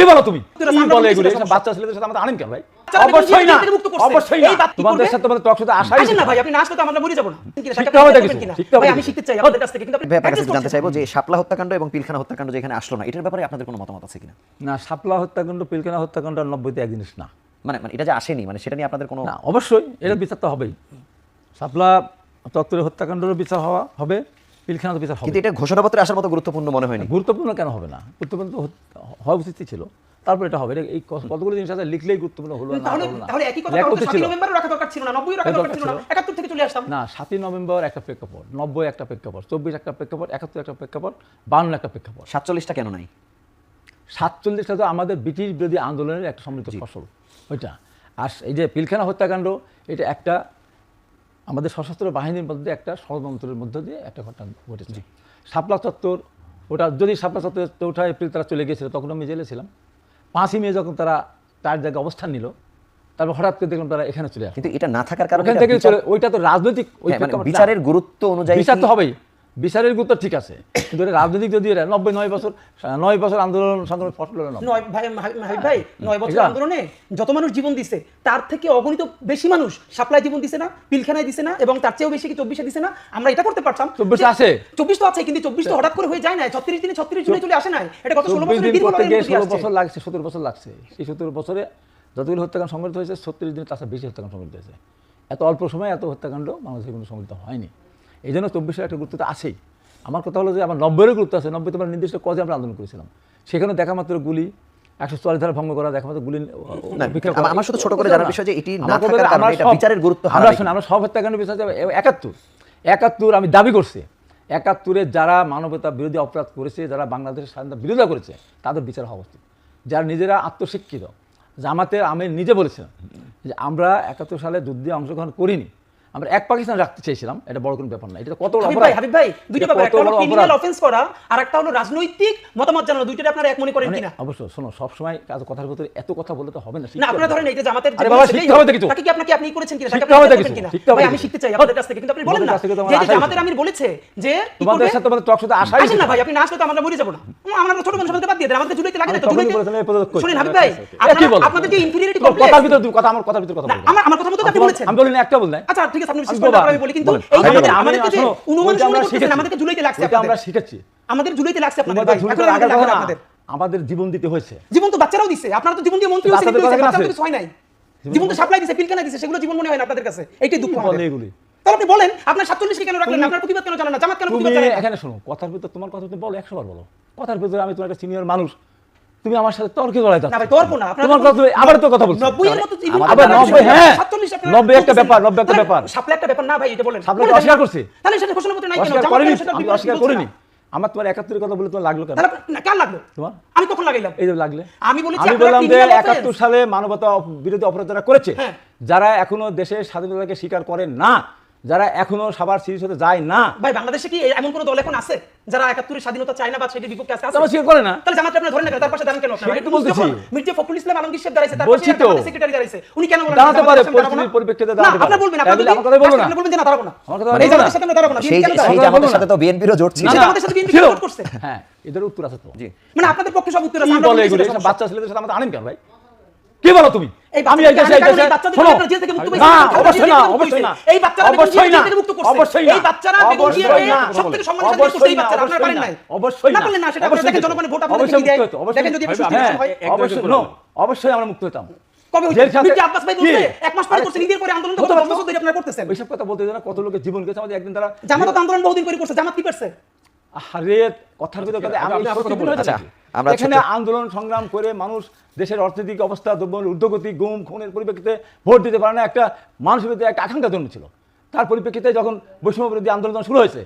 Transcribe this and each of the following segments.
কি বলো তুমি? কি বলে এগুলো? বাচ্চা ছেলেদের সাথে আমাদের আনেন কেন ভাই? অবশ্যই না, অবশ্যই না। তোমাদের সাথে তোমাদের টক শোতে আসাই আসেন না ভাই, আপনি না আসলে তো আমরা মরে যাব না। শিখতে হবে দেখি, শিখতে হবে। ভাই আমি শিখতে চাই আপনাদের কাছ থেকে, কিন্তু আপনি ভাই আপনার কাছে একটু জানতে চাইবো যে শাপলা হত্যাকাণ্ড এবং পিলখানা হত্যাকাণ্ড যেখানে আসলো না, এটার ব্যাপারে আপনাদের কোনো মতামত আছে কিনা? না, শাপলা হত্যাকাণ্ড, পিলখানা হত্যাকাণ্ড 90-তে এক জিনিস না। মানে এটা যে আসেনি, মানে সেটা নিয়ে আপনাদের কোনো না, অবশ্যই এর বিচার তো হবেই। শাপলা চত্বরে হত্যাকাণ্ডের বিচার হবে, পিলখানার বিচার হবে। কিন্তু এটা ঘোষণাপত্রে আসার মতো গুরুত্বপূর্ণ মনে হয়নি। গুরুত্বপূর্ণ কেন হবে না? গুরুত্বপূর্ণ তো হওয়া উচিত ছিল। তারপর এটা হবে। এই কতগুলো জিনিস আছে লিখলেই গুরুত্বপূর্ণ হলো না। তাহলে একই কথা 7 নভেম্বর রাখা দরকার ছিল না, 90 রাখা দরকার ছিল না, 71 থেকে চলে আসতাম। না, 7 নভেম্বর একটা প্রেক্ষাপট, 90 একটা প্রেক্ষাপট, 24 একটা প্রেক্ষাপট, 71 একটা প্রেক্ষাপট, 52 একটা প্রেক্ষাপট। 47টা কেন নাই? 47টা তো আমাদের ব্রিটিশ বিরোধী আন্দোলনের একটা সমৃদ্ধ ফসল ওইটা। আর এই যে পিলখানা হত্যাকাণ্ড, এটা একটা আমাদের সশস্ত্র বাহিনীর মধ্যে একটা ষড়যন্ত্রের মধ্য দিয়ে একটা ঘটনা ঘটেছে। শাপলা চত্বর, ওটা যদি শাপলা চত্বর 4 এপ্রিল তারা চলে গিয়েছিল, তখন আমি জেলে ছিলাম। 5ই মে যখন তারা তার জায়গায় অবস্থান নিল, তারপর হঠাৎ করে দেখলাম তারা এখানে চলে আসে। কিন্তু এটা না থাকার কারণে ওখান থেকে ওইটা তো রাজনৈতিক, বিচারের গুরুত্ব অনুযায়ী বিচার তো হবেই, বিচারের গুরুত্ব ঠিক আছে, কিন্তু রাজনৈতিক যদি 9 বছর আন্দোলন সংগ্রামের ফসল হলো না। 9 বছর আন্দোলনে যত মানুষ জীবন দিছে তার থেকে অগণিত বেশি মানুষ শাপলায় জীবন দিছে না, পিলখানায় দিছে না, এবং তার চেয়েও বেশি কি 24-এ দিছে না। আমরা এটা করতে পারতাম। 24 আছে, 24 তো আছে, কিন্তু 24 তো হঠাৎ করে হয়ে যায় না, 36 দিনে 36 জুনে চলে আসে না। এটা কত 16 বছরের দীর্ঘ লড়াই। 16 বছর লাগছে, 17 বছর লাগছে। এই 17 বছরে যতগুলো হত্যাকাণ্ড সংঘটিত হয়েছে, 36 দিনে তার বেশি হত্যাকাণ্ড সংঘটিত হয়েছে। এত অল্প সময়ে এত হত্যাকাণ্ড বাংলাদেশে কোনো সংঘটিত হয়নি। এই জন্য 24-এর একটা গুরুত্ব তো আছেই। আমার কথা হলো যে আমার 90-এর গুরুত্ব আছে। 90 তোমার নির্দিষ্ট কজে আমরা আন্দোলন করেছিলাম, সেখানে দেখা মাত্র গুলি, 144 ধারা ভঙ্গ করা, দেখা মাত্র গুলি। আমার শুধু ছোট করে জানার বিষয় যে এটি না থাকার কারণে এটা বিচারের গুরুত্ব হারায়। আমরা সব হত্যাকাণ্ড বিচার 71 আমি দাবি করছি, 71-এ যারা মানবতা বিরোধী অপরাধ করেছে, যারা বাংলাদেশের স্বাধীনতা বিরোধিতা করেছে, তাদের বিচার হওয়া উচিত। যারা নিজেরা আত্মশিক্ষিত, জামাতের আমি নিজে বলেছিলাম যে আমরা 71 সালে যুদ্ধে অংশগ্রহণ করিনি, আমরা এক পাকিস্তান রাখতে চেয়েছিলাম। এটা বড় কোনো ব্যাপার না। এটা কত বড় অপরাধ হাবিব ভাই, দুইটা ব্যাপার, একটা হলো ক্রিমিনাল অফেন্স করা আর একটা হলো রাজনৈতিক মতামত জানানো। দুইটারে আপনারা এক মনে করেন কিনা? অবশ্যই। শোনো, সব সময় কথার ভিতরে এত কথা বলতে তো হবে না। না, আপনারা ধরেন এই যে জামাতের আরে বাবা, শিখতে হবে কিছু। তাকে কি আপনি করেছেন কিনা? শিখতে হবে কিছু। ভাই আমি শিখতে চাই আপনাদের কাছ থেকে, কিন্তু আপনি বলেন না যে জামাতের আমির বলেছে যে তোমাদের সাথে তোমাদের টক শোতে আসাই আসেন না ভাই, আপনি না আসলে তো আমরা মরে যাব না। আমরা ছোট মানুষ, আমাদের বাদ দিয়ে দেন, আমাদের জুলাইতে লাগে না তো। জুলাইতে শুনেন হাবিব ভাই, আপনাদের যে ইনফিরিয়রিটি কমপ্লেক্স, কথার ভিতরে কথা, আমার কথার ভিতরে কথা বলবেন। আমার কথা মতো আপনি বলেছেন। আমি বলি না, একটা বল নাই। আচ্ছা ঠিক আছে, আপনি বিশেষ করে আমি বলি, কিন্তু এই আমাদেরকে যে অনুমান করতেছেন, আমাদেরকে জুলাইতে লাগছে। আমরা শিখেছি, আমাদের জুলাইতে লাগছে আপনাদের ভাই। আমাদের জীবন দিতে হয়েছে। জীবন তো বাচ্চারাও দিছে, আপনারা তো জীবন দিয়ে মন্ত্রী হয়েছে, কিন্তু বাচ্চাদের কিছু হয় নাই। জীবন তো সাপ্লাই দিছে, পিলখানা দিছে, সেগুলো জীবন মনে হয় না আপনাদের কাছে। এইটাই দুঃখ আমাদের। এগুলি তাহলে আপনি বলেন আপনার 47 কে কেন রাখলেন না? আপনার প্রতিবাদ কেন জানেন না? জামাত কেন প্রতিবাদ জানেন না? এখানে শোনো, কথার ভিতর তোমার কথা তুমি বলো, 100 বার বলো। কথার ভিতরে আমি তোমার একটা সিনিয়র মানুষ, তুমি আমার সাথে তর্কে জড়াই যাচ্ছ। না ভাই, তর্ক না। তোমার কথা আবার তো কথা বলছো। 90 এর মতো আবার 90, হ্যাঁ 47 আপনারা 90 একটা ব্যাপার, 90 একটা ব্যাপার। সাপ্লাই একটা ব্যাপার না ভাই, এটা বলেন। সাপ্লাই অস্বীকার করছি, তাহলে সেটা ঘোষণাপত্রে নাই কেন? অস্বীকার জামাত করিনি, কেন সেটা আমি অস্বীকার করিনি। আমার তোমার 71 এর কথা বলে তোমার লাগলো কেন? তাহলে না, কার লাগলো? তোমার। আমি কখন লাগাইলাম? এই যে লাগলে আমি বলেছি আমি আপনারা বললাম যে ক্রিমিনাল 71 সালে মানবতা বিরোধী অপরাধ যারা করেছে, হ্যাঁ। যারা এখনো দেশের স্বাধীনতাকে স্বীকার করে না, যারা এখনো সবার সিরিজ হতে যায় না। ভাই বাংলাদেশে কি এমন কোন দল এখন আছে যারা 71 এর স্বাধীনতা চায় না বা সেটার বিপক্ষে আছে? তারা স্বীকার করে না। তাহলে জামাত আপনি ধরেন না কেন? তার পাশে দাঁড়ান কেন আপনারা? সেটাই তো বলতেছি। মির্জা ফখরুল ইসলাম আলমগীর সাহেব দাঁড়াইছে, তার বলছি পাশে তো। আমাদের সেক্রেটারি দাঁড়াইছে, উনি কেন বলেন দাঁড়াতে পারে, দাঁড়াবো না? পরিস্থিতির পরিপ্রেক্ষিতে না, দাঁড়াতে পারে। আপনি বলবেন, আমার কথা বলবো না। আপনি বলবেন যে না দাঁড়াবো না। আমার কথা এই বলবো না। জামাতের সাথে আমরা দাঁড়াবো না। সেই জামাতের সাথে তো বিএনপিরও জোট ছিল। সেই জামাতের সাথে বিএনপি ছিল। জোট করছে। হ্যাঁ, এদের উত্তর আছে তো। জি। মানে আপনাদের পক্ষে সব উত্তর আছে। কি আমরা বলে বলছি এগুলো? এটা এসব সমস্যা। বাচ্চা ছেলেদের সাথে আমাদের আনেন কেন ভাই? কি বলো তুমি? আমি এই দেশে বাচ্চাদের শোনো, আপনারা জেল থেকে মুক্ত না পেয়েছেন। অবশ্যই না, অবশ্যই না, এই বাচ্চারা অবশ্যই না, জেল থেকে মুক্ত করছে। অবশ্যই না, এই বাচ্চারা বেগম জিয়াকে সবথেকে সম্মানের সাথে করছে। এই বাচ্চারা আপনারা পারেন নাই। অবশ্যই না পারলেন না, সেটা আপনারা দেখেন, জনগণের ভোট আপনাদের কি দেয়। দেখেন যদি আপনি সুস্থ হয়। অবশ্যই নো, অবশ্যই আমরা মুক্ত হতাম। কবে হইছে? মির্জা আব্বাস ভাই বলছে এক মাস পরে করছে, ঈদের পরে আন্দোলন তো 10 বছর ধরে আপনারা করতেছেন। ওইসব কথা বলতে জানা কত লোকের জীবন গেছে আমাদের একদিন তারা। জামাত আন্দোলন বহুদিন করে করছে, জামাত কি করছে? আরে কথার ভিতরে কথা আমি আচ্ছা, আমরা এখানে আন্দোলন সংগ্রাম করে মানুষ দেশের অর্থনৈতিক অবস্থা, দ্রব্যমূল্যের ঊর্ধ্বগতি, গুম খুনের পরিপ্রেক্ষিতে ভোট দিতে পারে না, একটা মানুষের ভিতরে একটা আকাঙ্ক্ষা জন্মেছিল। তার পরিপ্রেক্ষিতে যখন বৈষম্য বিরোধী আন্দোলন শুরু হয়েছে,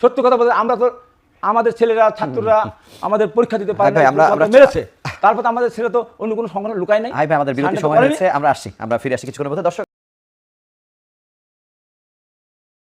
সত্য কথা বলতে আমরা তো আমাদের ছেলেরা, ছাত্ররা আমাদের পরীক্ষা দিতে পারে না, আমরা মেরেছে। তারপর আমাদের ছেলে তো অন্য কোনো সংগঠন লুকায় নাই। ভাই আমাদের বিরতি সময় হয়েছে, আমরা আসছি, আমরা ফিরে আসি কিছুক্ষণের মধ্যে। দর্শক